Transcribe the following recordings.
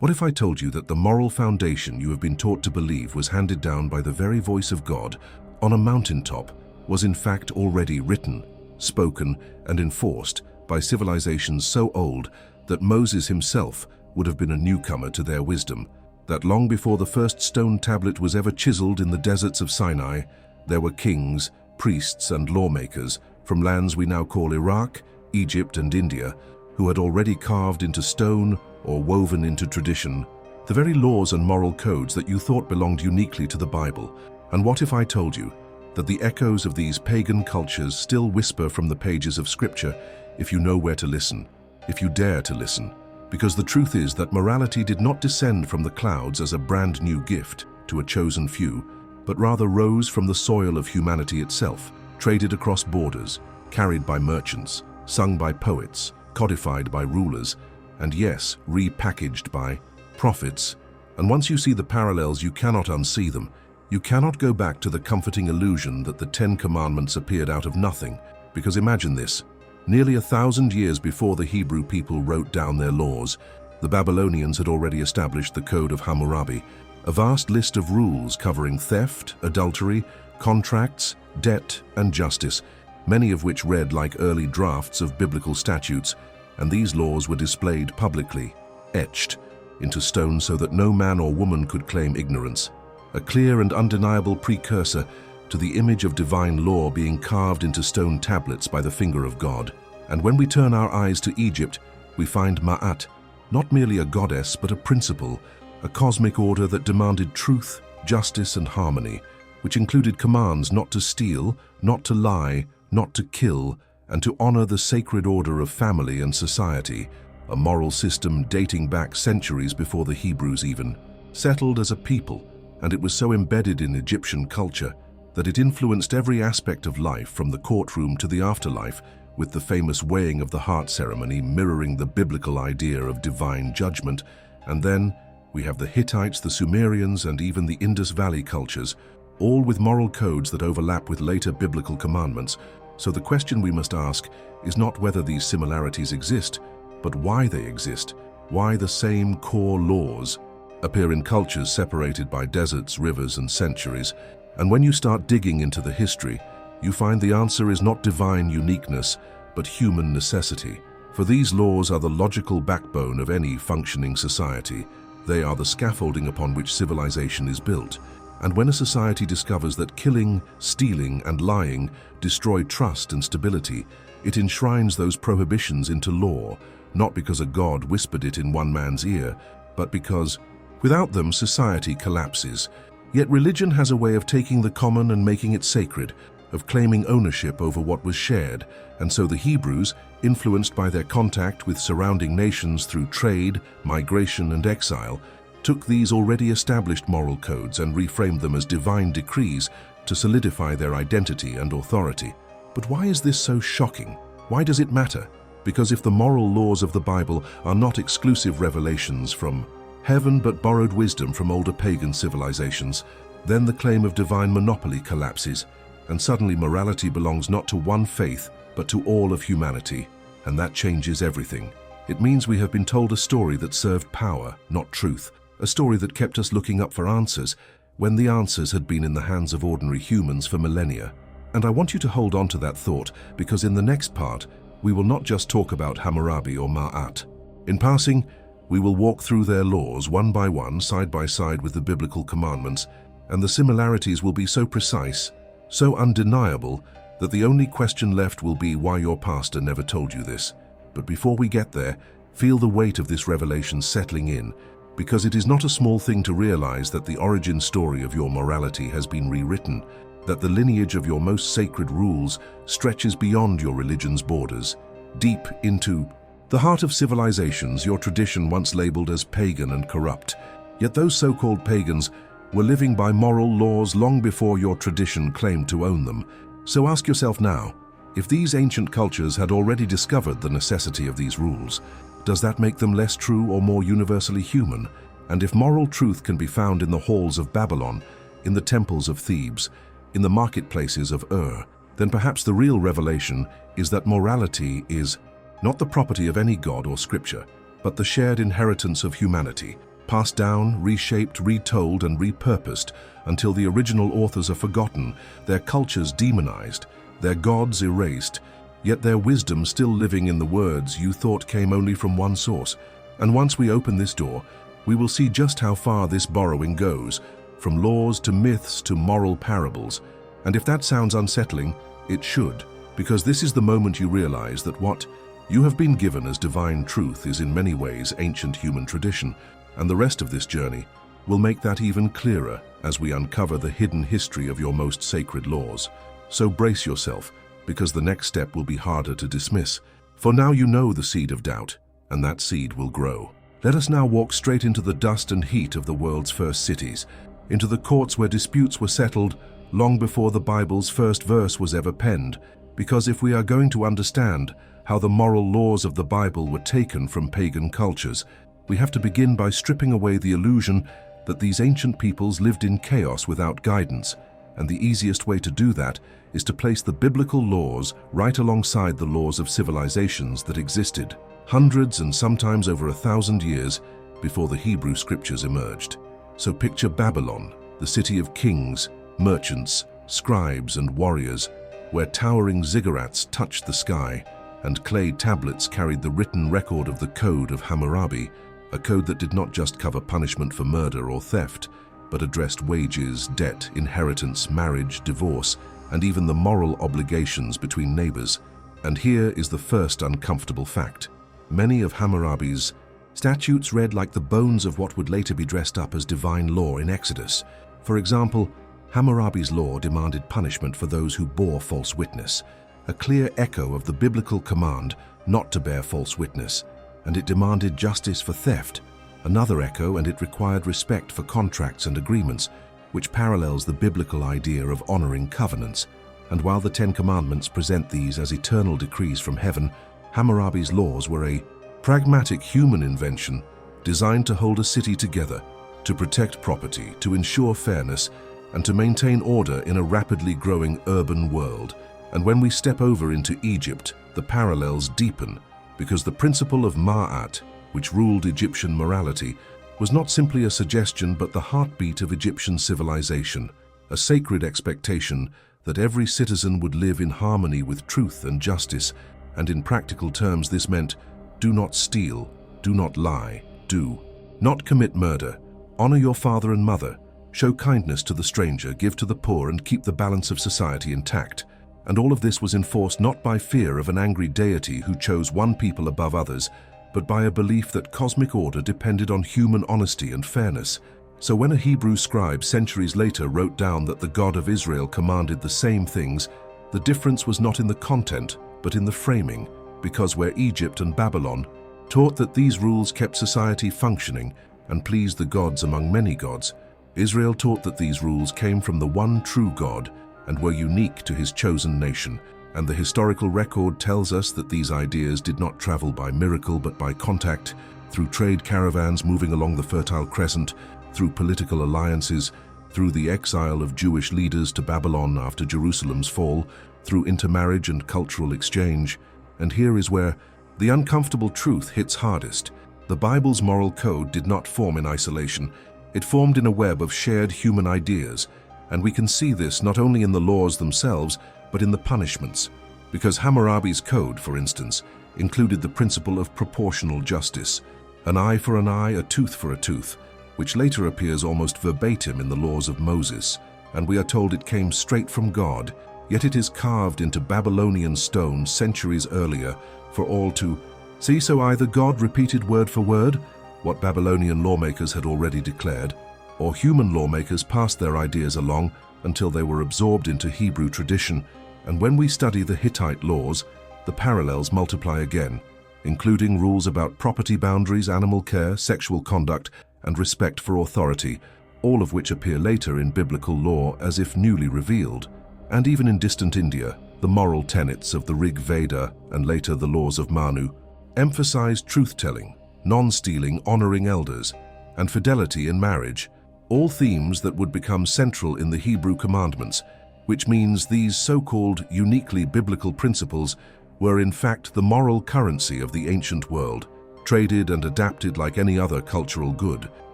What if I told you that the moral foundation you have been taught to believe was handed down by the very voice of God on a mountaintop was in fact already written, spoken, and enforced by civilizations so old that Moses himself would have been a newcomer to their wisdom, that long before the first stone tablet was ever chiseled in the deserts of Sinai, there were kings, priests, and lawmakers from lands we now call Iraq, Egypt, and India, who had already carved into stone or woven into tradition the very laws and moral codes that you thought belonged uniquely to the Bible. And what if I told you that the echoes of these pagan cultures still whisper from the pages of Scripture if you know where to listen, if you dare to listen? Because the truth is that morality did not descend from the clouds as a brand new gift to a chosen few, but rather rose from the soil of humanity itself, traded across borders, carried by merchants, sung by poets, codified by rulers, and yes, repackaged by prophets. And once you see the parallels, you cannot unsee them. You cannot go back to the comforting illusion that the 10 Commandments appeared out of nothing, because imagine this. Nearly 1,000 years before the Hebrew people wrote down their laws, the Babylonians had already established the Code of Hammurabi, a vast list of rules covering theft, adultery, contracts, debt, and justice, many of which read like early drafts of biblical statutes, and these laws were displayed publicly, etched into stone so that no man or woman could claim ignorance, a clear and undeniable precursor to the image of divine law being carved into stone tablets by the finger of God. And when we turn our eyes to Egypt, we find Ma'at, not merely a goddess but a principle, a cosmic order that demanded truth, justice, and harmony, which included commands not to steal, not to lie, not to kill, and to honor the sacred order of family and society, a moral system dating back centuries before the Hebrews even settled as a people, and it was so embedded in Egyptian culture that it influenced every aspect of life from the courtroom to the afterlife, with the famous weighing of the heart ceremony mirroring the biblical idea of divine judgment. And then we have the Hittites, the Sumerians, and even the Indus Valley cultures, all with moral codes that overlap with later biblical commandments. So the question we must ask is not whether these similarities exist, but why they exist, why the same core laws appear in cultures separated by deserts, rivers, and centuries. And when you start digging into the history, you find the answer is not divine uniqueness, but human necessity. For these laws are the logical backbone of any functioning society. They are the scaffolding upon which civilization is built. And when a society discovers that killing, stealing, and lying destroy trust and stability, it enshrines those prohibitions into law, not because a god whispered it in one man's ear, but because without them society collapses. Yet religion has a way of taking the common and making it sacred, of claiming ownership over what was shared, and so the Hebrews, influenced by their contact with surrounding nations through trade, migration, and exile, took these already established moral codes and reframed them as divine decrees to solidify their identity and authority. But why is this so shocking? Why does it matter? Because if the moral laws of the Bible are not exclusive revelations from heaven but borrowed wisdom from older pagan civilizations, then the claim of divine monopoly collapses, and suddenly morality belongs not to one faith but to all of humanity, and that changes everything. It means we have been told a story that served power, not truth, a story that kept us looking up for answers when the answers had been in the hands of ordinary humans for millennia. And I want you to hold on to that thought, because in the next part, we will not just talk about Hammurabi or Ma'at. In passing, we will walk through their laws one by one, side by side with the biblical commandments, and the similarities will be so precise, so undeniable, that the only question left will be why your pastor never told you this. But before we get there, feel the weight of this revelation settling in, because it is not a small thing to realize that the origin story of your morality has been rewritten, that the lineage of your most sacred rules stretches beyond your religion's borders, deep into the heart of civilizations your tradition once labeled as pagan and corrupt. Yet those so-called pagans were living by moral laws long before your tradition claimed to own them. So ask yourself now, if these ancient cultures had already discovered the necessity of these rules, does that make them less true or more universally human? And if moral truth can be found in the halls of Babylon, in the temples of Thebes, in the marketplaces of Ur, then perhaps the real revelation is that morality is not the property of any god or scripture, but the shared inheritance of humanity, passed down, reshaped, retold, and repurposed until the original authors are forgotten, their cultures demonized, their gods erased, yet their wisdom still living in the words you thought came only from one source. And once we open this door, we will see just how far this borrowing goes, from laws to myths to moral parables. And if that sounds unsettling, it should, because this is the moment you realize that what you have been given as divine truth is in many ways ancient human tradition, and the rest of this journey will make that even clearer as we uncover the hidden history of your most sacred laws. So brace yourself, because the next step will be harder to dismiss. For now you know the seed of doubt, and that seed will grow. Let us now walk straight into the dust and heat of the world's first cities, into the courts where disputes were settled long before the Bible's first verse was ever penned, because if we are going to understand how the moral laws of the Bible were taken from pagan cultures, we have to begin by stripping away the illusion that these ancient peoples lived in chaos without guidance, and the easiest way to do that is to place the biblical laws right alongside the laws of civilizations that existed hundreds and sometimes over 1,000 years before the Hebrew scriptures emerged. So picture Babylon, the city of kings, merchants, scribes, and warriors, where towering ziggurats touched the sky, and clay tablets carried the written record of the Code of Hammurabi, a code that did not just cover punishment for murder or theft, but addressed wages, debt, inheritance, marriage, divorce, and even the moral obligations between neighbors. And here is the first uncomfortable fact. Many of Hammurabi's statutes read like the bones of what would later be dressed up as divine law in Exodus. For example, Hammurabi's law demanded punishment for those who bore false witness, a clear echo of the biblical command not to bear false witness, and it demanded justice for theft, another echo, and it required respect for contracts and agreements, which parallels the biblical idea of honoring covenants. And while the Ten Commandments present these as eternal decrees from heaven, Hammurabi's laws were a pragmatic human invention designed to hold a city together, to protect property, to ensure fairness, and to maintain order in a rapidly growing urban world. And when we step over into Egypt, the parallels deepen, because the principle of Ma'at, which ruled Egyptian morality, was not simply a suggestion but the heartbeat of Egyptian civilization, a sacred expectation that every citizen would live in harmony with truth and justice, and in practical terms this meant do not steal, do not lie, do not commit murder, honor your father and mother, show kindness to the stranger, give to the poor, and keep the balance of society intact. And all of this was enforced not by fear of an angry deity who chose one people above others, but by a belief that cosmic order depended on human honesty and fairness. So when a Hebrew scribe centuries later wrote down that the God of Israel commanded the same things, the difference was not in the content, but in the framing, because where Egypt and Babylon taught that these rules kept society functioning and pleased the gods among many gods, Israel taught that these rules came from the one true God and were unique to his chosen nation. And the historical record tells us that these ideas did not travel by miracle but by contact, through trade caravans moving along the Fertile Crescent, through political alliances, through the exile of Jewish leaders to Babylon after Jerusalem's fall, through intermarriage and cultural exchange. And here is where the uncomfortable truth hits hardest. The Bible's moral code did not form in isolation. It formed in a web of shared human ideas, and we can see this not only in the laws themselves, but in the punishments. Because Hammurabi's code, for instance, included the principle of proportional justice, an eye for an eye, a tooth for a tooth, which later appears almost verbatim in the laws of Moses, and we are told it came straight from God, yet it is carved into Babylonian stone centuries earlier for all to see. So either God repeated word for word what Babylonian lawmakers had already declared, or human lawmakers passed their ideas along until they were absorbed into Hebrew tradition. And when we study the Hittite laws, the parallels multiply again, including rules about property boundaries, animal care, sexual conduct, and respect for authority, all of which appear later in biblical law as if newly revealed. And even in distant India, the moral tenets of the Rig Veda and later the laws of Manu emphasized truth-telling, non-stealing, honoring elders, and fidelity in marriage, all themes that would become central in the Hebrew commandments, which means these so-called uniquely biblical principles were in fact the moral currency of the ancient world, traded and adapted like any other cultural good.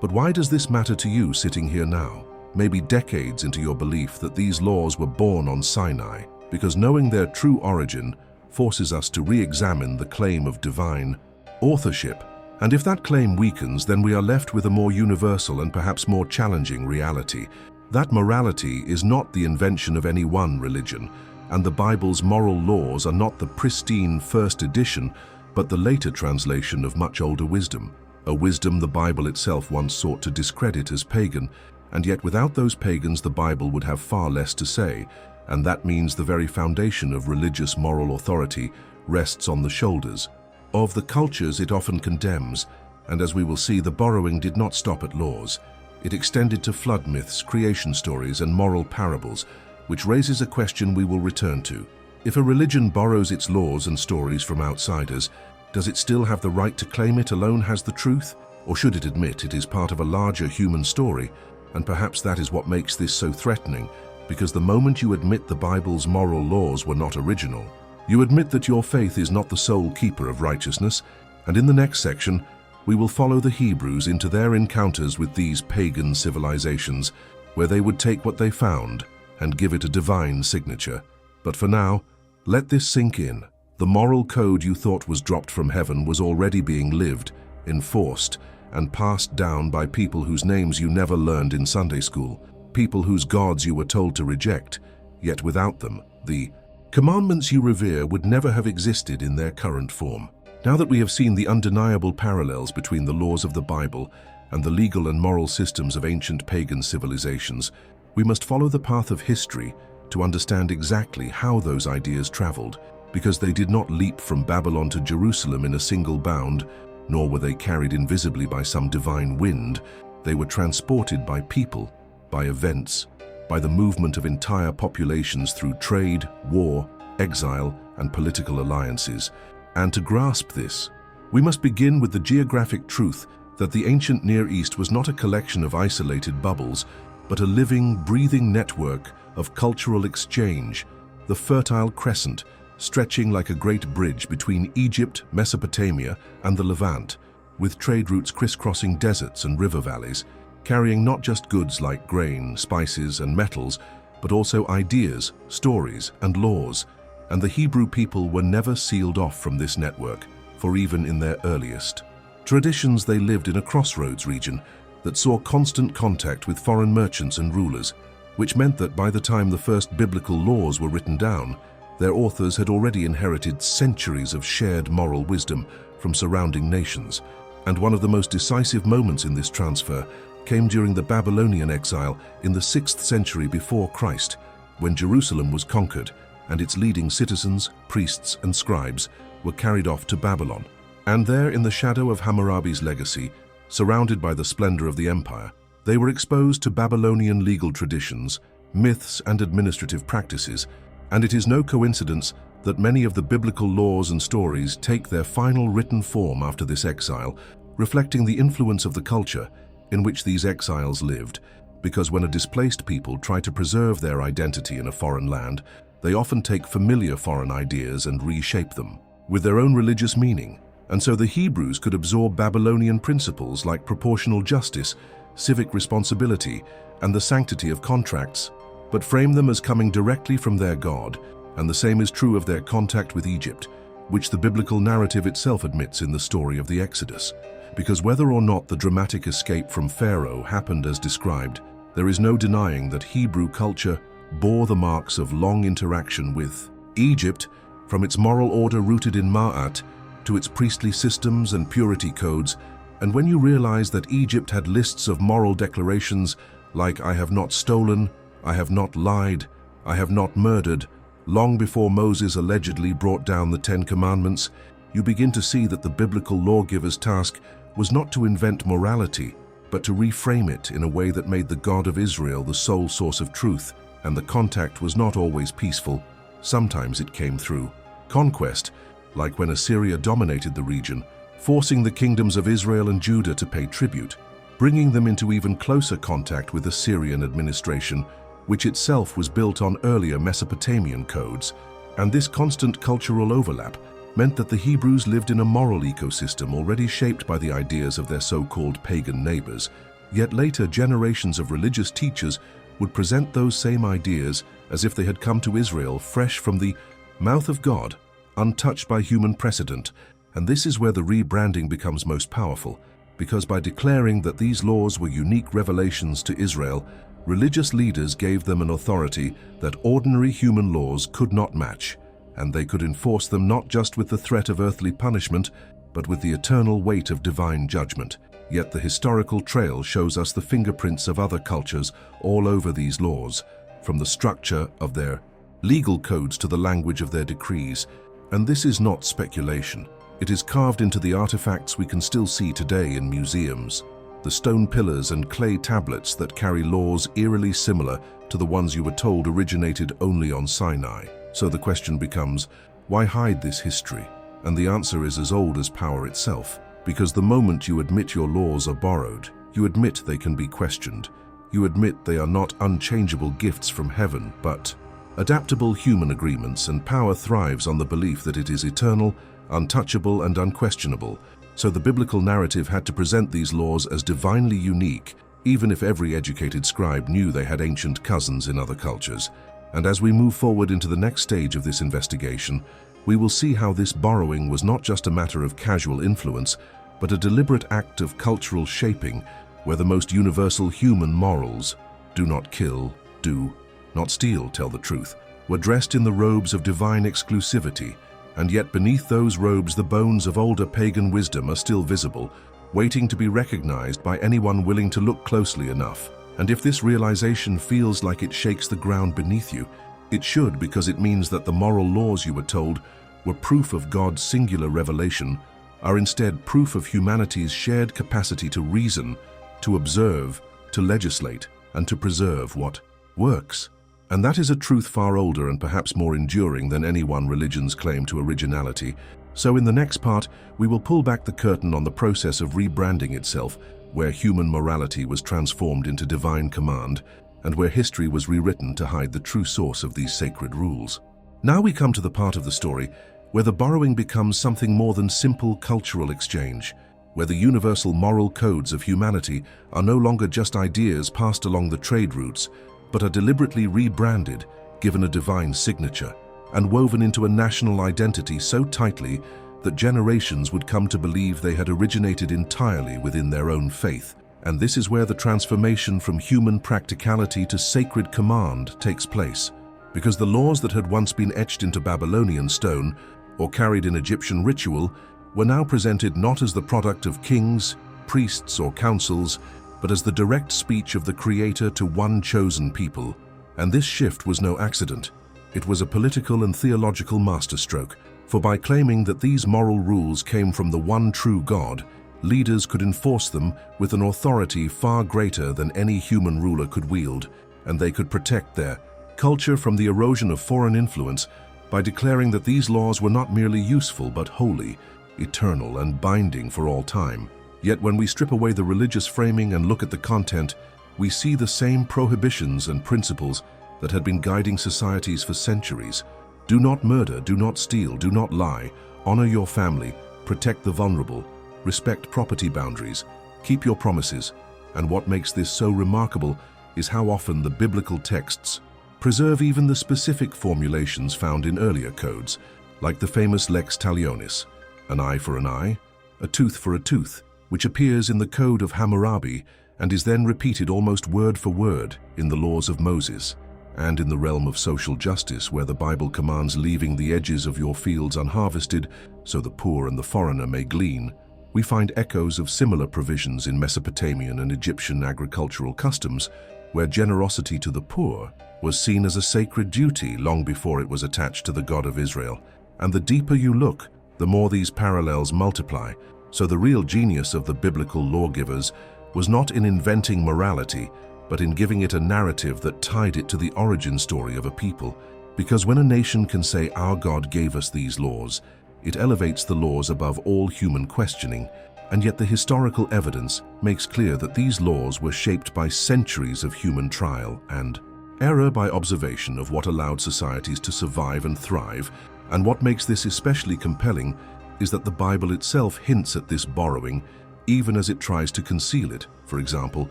But why does this matter to you sitting here now, maybe decades into your belief that these laws were born on Sinai? Because knowing their true origin forces us to re-examine the claim of divine authorship. And if that claim weakens, then we are left with a more universal and perhaps more challenging reality. That morality is not the invention of any one religion, and the Bible's moral laws are not the pristine first edition, but the later translation of much older wisdom, a wisdom the Bible itself once sought to discredit as pagan, and yet without those pagans the Bible would have far less to say, and that means the very foundation of religious moral authority rests on the shoulders of the cultures it often condemns. And as we will see, the borrowing did not stop at laws. It extended to flood myths, creation stories, and moral parables, which raises a question we will return to. If a religion borrows its laws and stories from outsiders, does it still have the right to claim it alone has the truth? Or should it admit it is part of a larger human story? And perhaps that is what makes this so threatening, because the moment you admit the Bible's moral laws were not original, you admit that your faith is not the sole keeper of righteousness. And in the next section, we will follow the Hebrews into their encounters with these pagan civilizations, where they would take what they found and give it a divine signature. But for now, let this sink in. The moral code you thought was dropped from heaven was already being lived, enforced, and passed down by people whose names you never learned in Sunday school, people whose gods you were told to reject, yet without them, the commandments you revere would never have existed in their current form. Now that we have seen the undeniable parallels between the laws of the Bible and the legal and moral systems of ancient pagan civilizations, we must follow the path of history to understand exactly how those ideas traveled, because they did not leap from Babylon to Jerusalem in a single bound, nor were they carried invisibly by some divine wind. They were transported by people, by events, by the movement of entire populations through trade, war, exile, and political alliances. And to grasp this, we must begin with the geographic truth that the ancient Near East was not a collection of isolated bubbles, but a living, breathing network of cultural exchange, the Fertile Crescent, stretching like a great bridge between Egypt, Mesopotamia, and the Levant, with trade routes crisscrossing deserts and river valleys, carrying not just goods like grain, spices, and metals, but also ideas, stories, and laws. And the Hebrew people were never sealed off from this network, for even in their earliest traditions they lived in a crossroads region that saw constant contact with foreign merchants and rulers, which meant that by the time the first biblical laws were written down, their authors had already inherited centuries of shared moral wisdom from surrounding nations. And one of the most decisive moments in this transfer came during the Babylonian exile in the 6th century before Christ, when Jerusalem was conquered and its leading citizens, priests, and scribes were carried off to Babylon. And there, in the shadow of Hammurabi's legacy, surrounded by the splendor of the empire, they were exposed to Babylonian legal traditions, myths, and administrative practices. And it is no coincidence that many of the biblical laws and stories take their final written form after this exile, reflecting the influence of the culture in which these exiles lived. Because when a displaced people try to preserve their identity in a foreign land, they often take familiar foreign ideas and reshape them with their own religious meaning. And so the Hebrews could absorb Babylonian principles like proportional justice, civic responsibility, and the sanctity of contracts, but frame them as coming directly from their God. And the same is true of their contact with Egypt, which the biblical narrative itself admits in the story of the Exodus. Because whether or not the dramatic escape from Pharaoh happened as described, there is no denying that Hebrew culture bore the marks of long interaction with Egypt, from its moral order rooted in Ma'at to its priestly systems and purity codes. And when you realize that Egypt had lists of moral declarations like "I have not stolen," "I have not lied," "I have not murdered," long before Moses allegedly brought down the 10 Commandments, you begin to see that the biblical lawgiver's task was not to invent morality, but to reframe it in a way that made the God of Israel the sole source of truth. And the contact was not always peaceful. Sometimes it came through conquest, like when Assyria dominated the region, forcing the kingdoms of Israel and Judah to pay tribute, bringing them into even closer contact with Assyrian administration, which itself was built on earlier Mesopotamian codes. And this constant cultural overlap meant that the Hebrews lived in a moral ecosystem already shaped by the ideas of their so-called pagan neighbors, yet later generations of religious teachers would present those same ideas as if they had come to Israel fresh from the mouth of God, untouched by human precedent. And this is where the rebranding becomes most powerful, because by declaring that these laws were unique revelations to Israel, religious leaders gave them an authority that ordinary human laws could not match, and they could enforce them not just with the threat of earthly punishment, but with the eternal weight of divine judgment. Yet the historical trail shows us the fingerprints of other cultures all over these laws, from the structure of their legal codes to the language of their decrees. And this is not speculation. It is carved into the artifacts we can still see today in museums, the stone pillars and clay tablets that carry laws eerily similar to the ones you were told originated only on Sinai. So the question becomes, why hide this history? And the answer is as old as power itself. Because the moment you admit your laws are borrowed, you admit they can be questioned. You admit they are not unchangeable gifts from heaven, but adaptable human agreements, and power thrives on the belief that it is eternal, untouchable, and unquestionable. So the biblical narrative had to present these laws as divinely unique, even if every educated scribe knew they had ancient cousins in other cultures. And as we move forward into the next stage of this investigation, we will see how this borrowing was not just a matter of casual influence, but a deliberate act of cultural shaping, where the most universal human morals, do not kill, do not steal, tell the truth, were dressed in the robes of divine exclusivity. And yet beneath those robes the bones of older pagan wisdom are still visible, waiting to be recognized by anyone willing to look closely enough. And if this realization feels like it shakes the ground beneath you, it should, because it means that the moral laws you were told were proof of God's singular revelation are instead proof of humanity's shared capacity to reason, to observe, to legislate, and to preserve what works. And that is a truth far older and perhaps more enduring than any one religion's claim to originality. So in the next part, we will pull back the curtain on the process of rebranding itself, where human morality was transformed into divine command, and where history was rewritten to hide the true source of these sacred rules. Now we come to the part of the story where the borrowing becomes something more than simple cultural exchange, where the universal moral codes of humanity are no longer just ideas passed along the trade routes, but are deliberately rebranded, given a divine signature, and woven into a national identity so tightly that generations would come to believe they had originated entirely within their own faith. And this is where the transformation from human practicality to sacred command takes place, because the laws that had once been etched into Babylonian stone or carried in Egyptian ritual were now presented not as the product of kings, priests, or councils, but as the direct speech of the Creator to one chosen people. And this shift was no accident. It was a political and theological masterstroke, for by claiming that these moral rules came from the one true God, leaders could enforce them with an authority far greater than any human ruler could wield, and they could protect their culture from the erosion of foreign influence by declaring that these laws were not merely useful but holy, eternal, and binding for all time. Yet when we strip away the religious framing and look at the content, we see the same prohibitions and principles that had been guiding societies for centuries. Do not murder, do not steal, do not lie, honor your family, protect the vulnerable, respect property boundaries, keep your promises. And what makes this so remarkable is how often the biblical texts preserve even the specific formulations found in earlier codes, like the famous lex talionis, an eye for an eye, a tooth for a tooth, which appears in the Code of Hammurabi and is then repeated almost word for word in the laws of Moses. And in the realm of social justice, where the Bible commands leaving the edges of your fields unharvested so the poor and the foreigner may glean, we find echoes of similar provisions in Mesopotamian and Egyptian agricultural customs, where generosity to the poor was seen as a sacred duty long before it was attached to the God of Israel. And the deeper you look, the more these parallels multiply. So the real genius of the biblical lawgivers was not in inventing morality, but in giving it a narrative that tied it to the origin story of a people. Because when a nation can say, "Our God gave us these laws," it elevates the laws above all human questioning. And yet the historical evidence makes clear that these laws were shaped by centuries of human trial and error, by observation of what allowed societies to survive and thrive, And what makes this especially compelling is that the Bible itself hints at this borrowing, even as it tries to conceal it, for example,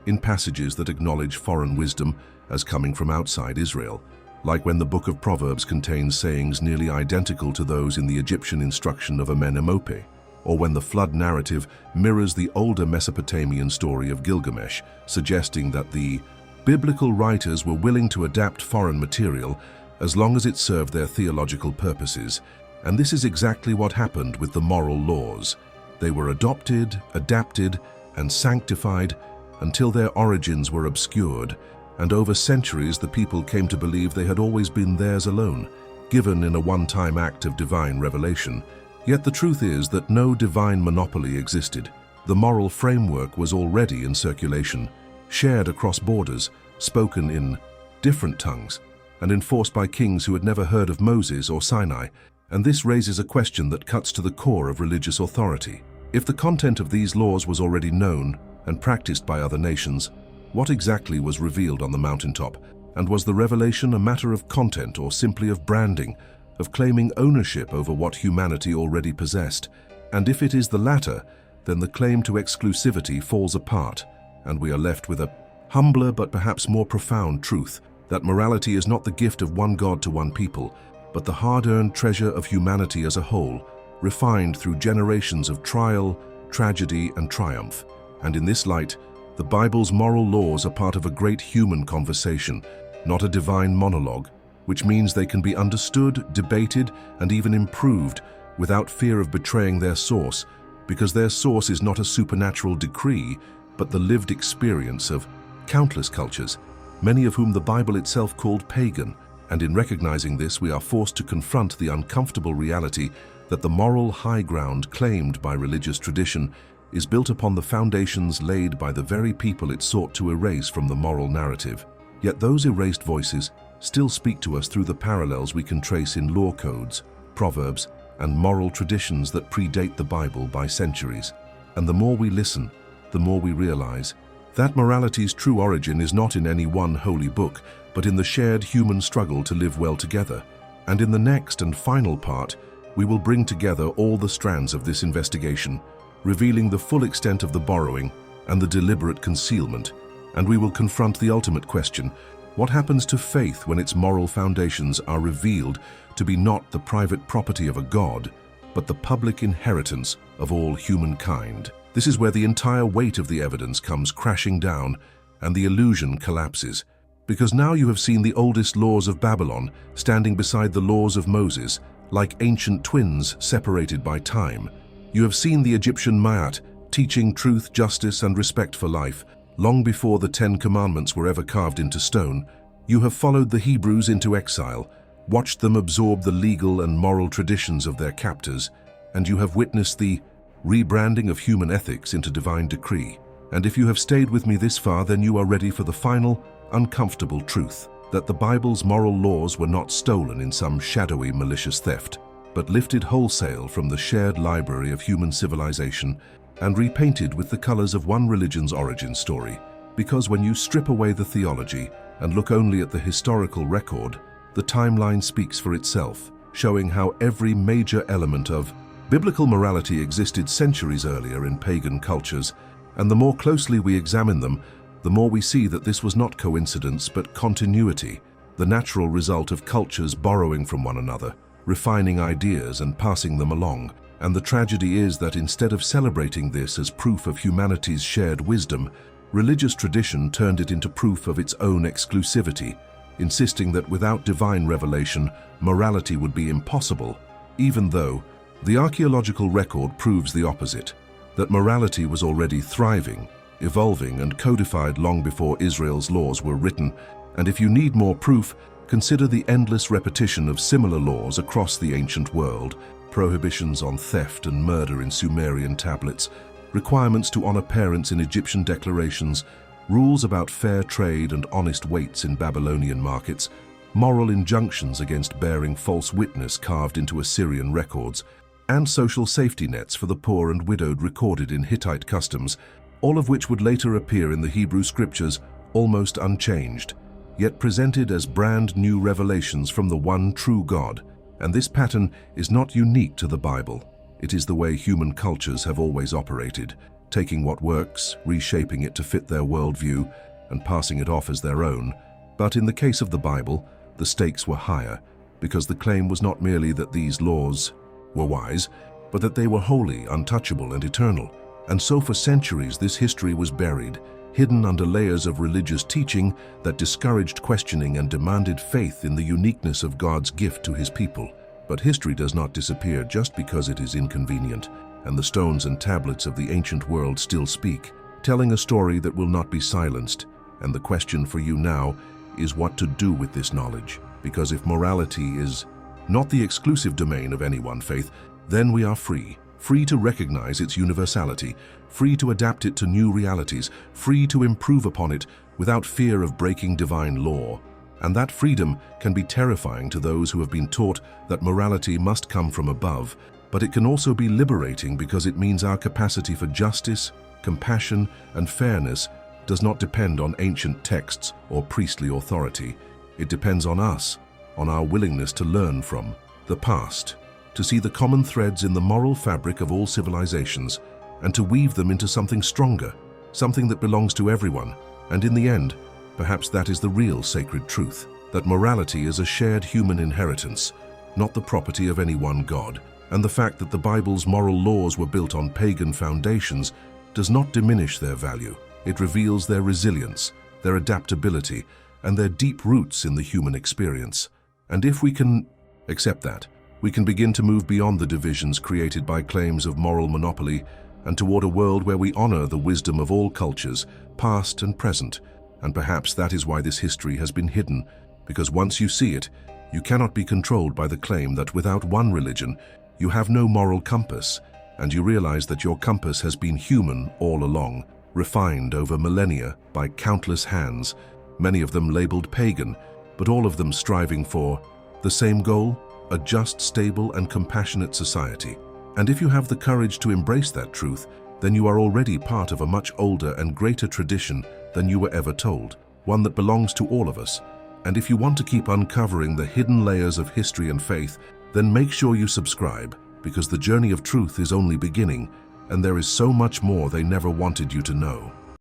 in passages that acknowledge foreign wisdom as coming from outside Israel, like when the book of Proverbs contains sayings nearly identical to those in the Egyptian instruction of Amenemope, or when the flood narrative mirrors the older Mesopotamian story of Gilgamesh, suggesting that the biblical writers were willing to adapt foreign material as long as it served their theological purposes. And this is exactly what happened with the moral laws. They were adopted, adapted, and sanctified until their origins were obscured, and over centuries the people came to believe they had always been theirs alone, given in a one-time act of divine revelation. Yet the truth is that no divine monopoly existed. The moral framework was already in circulation, shared across borders, spoken in different tongues, and enforced by kings who had never heard of Moses or Sinai. And this raises a question that cuts to the core of religious authority. If the content of these laws was already known and practiced by other nations, what exactly was revealed on the mountaintop? And was the revelation a matter of content or simply of branding, of claiming ownership over what humanity already possessed? And if it is the latter, then the claim to exclusivity falls apart, and we are left with a humbler but perhaps more profound truth, that morality is not the gift of one God to one people, but the hard-earned treasure of humanity as a whole, refined through generations of trial, tragedy, and triumph. And in this light, the Bible's moral laws are part of a great human conversation, not a divine monologue, which means they can be understood, debated, and even improved without fear of betraying their source, because their source is not a supernatural decree, but the lived experience of countless cultures, many of whom the Bible itself called pagan. And in recognizing this, we are forced to confront the uncomfortable reality that the moral high ground claimed by religious tradition is built upon the foundations laid by the very people it sought to erase from the moral narrative. Yet those erased voices still speak to us through the parallels we can trace in law codes, proverbs, and moral traditions that predate the Bible by centuries. And the more we listen, the more we realize that morality's true origin is not in any one holy book, but in the shared human struggle to live well together. And in the next and final part, we will bring together all the strands of this investigation, revealing the full extent of the borrowing and the deliberate concealment. And we will confront the ultimate question: what happens to faith when its moral foundations are revealed to be not the private property of a god, but the public inheritance of all humankind? This is where the entire weight of the evidence comes crashing down and the illusion collapses. Because now you have seen the oldest laws of Babylon standing beside the laws of Moses, like ancient twins separated by time. You have seen the Egyptian Ma'at teaching truth, justice, and respect for life, long before the 10 Commandments were ever carved into stone. You have followed the Hebrews into exile, watched them absorb the legal and moral traditions of their captors, and you have witnessed the rebranding of human ethics into divine decree. And if you have stayed with me this far, then you are ready for the final, uncomfortable truth, that the Bible's moral laws were not stolen in some shadowy, malicious theft, but lifted wholesale from the shared library of human civilization and repainted with the colors of one religion's origin story. Because when you strip away the theology and look only at the historical record, the timeline speaks for itself, showing how every major element of biblical morality existed centuries earlier in pagan cultures. And the more closely we examine them, the more we see that this was not coincidence but continuity, the natural result of cultures borrowing from one another, refining ideas and passing them along. And the tragedy is that instead of celebrating this as proof of humanity's shared wisdom, religious tradition turned it into proof of its own exclusivity, insisting that without divine revelation, morality would be impossible, even though the archaeological record proves the opposite, that morality was already thriving, evolving, and codified long before Israel's laws were written. And if you need more proof, consider the endless repetition of similar laws across the ancient world: prohibitions on theft and murder in Sumerian tablets, requirements to honor parents in Egyptian declarations, rules about fair trade and honest weights in Babylonian markets, moral injunctions against bearing false witness carved into Assyrian records, and social safety nets for the poor and widowed recorded in Hittite customs, all of which would later appear in the Hebrew scriptures almost unchanged, yet presented as brand new revelations from the one true God. And this pattern is not unique to the Bible. It is the way human cultures have always operated, taking what works, reshaping it to fit their worldview, and passing it off as their own. But in the case of the Bible, the stakes were higher, because the claim was not merely that these laws were wise, but that they were holy, untouchable, and eternal. And so for centuries this history was buried, hidden under layers of religious teaching that discouraged questioning and demanded faith in the uniqueness of God's gift to his people. But history does not disappear just because it is inconvenient, and the stones and tablets of the ancient world still speak, telling a story that will not be silenced. And the question for you now is what to do with this knowledge. Because if morality is not the exclusive domain of any one faith, then we are free to recognize its universality, free to adapt it to new realities, free to improve upon it without fear of breaking divine law. And that freedom can be terrifying to those who have been taught that morality must come from above, but it can also be liberating because it means our capacity for justice, compassion, and fairness does not depend on ancient texts or priestly authority. It depends on us, on our willingness to learn from the past, to see the common threads in the moral fabric of all civilizations, and to weave them into something stronger, something that belongs to everyone. And in the end, perhaps that is the real sacred truth, that morality is a shared human inheritance, not the property of any one God. And the fact that the Bible's moral laws were built on pagan foundations does not diminish their value. It reveals their resilience, their adaptability, and their deep roots in the human experience. And if we can accept that, we can begin to move beyond the divisions created by claims of moral monopoly and toward a world where we honor the wisdom of all cultures, past and present. And perhaps that is why this history has been hidden, because once you see it, you cannot be controlled by the claim that without one religion, you have no moral compass, and you realize that your compass has been human all along, refined over millennia by countless hands, many of them labeled pagan, but all of them striving for the same goal: a just, stable, and compassionate society. And if you have the courage to embrace that truth, then you are already part of a much older and greater tradition than you were ever told, one that belongs to all of us. And if you want to keep uncovering the hidden layers of history and faith, then make sure you subscribe, because the journey of truth is only beginning, and there is so much more they never wanted you to know.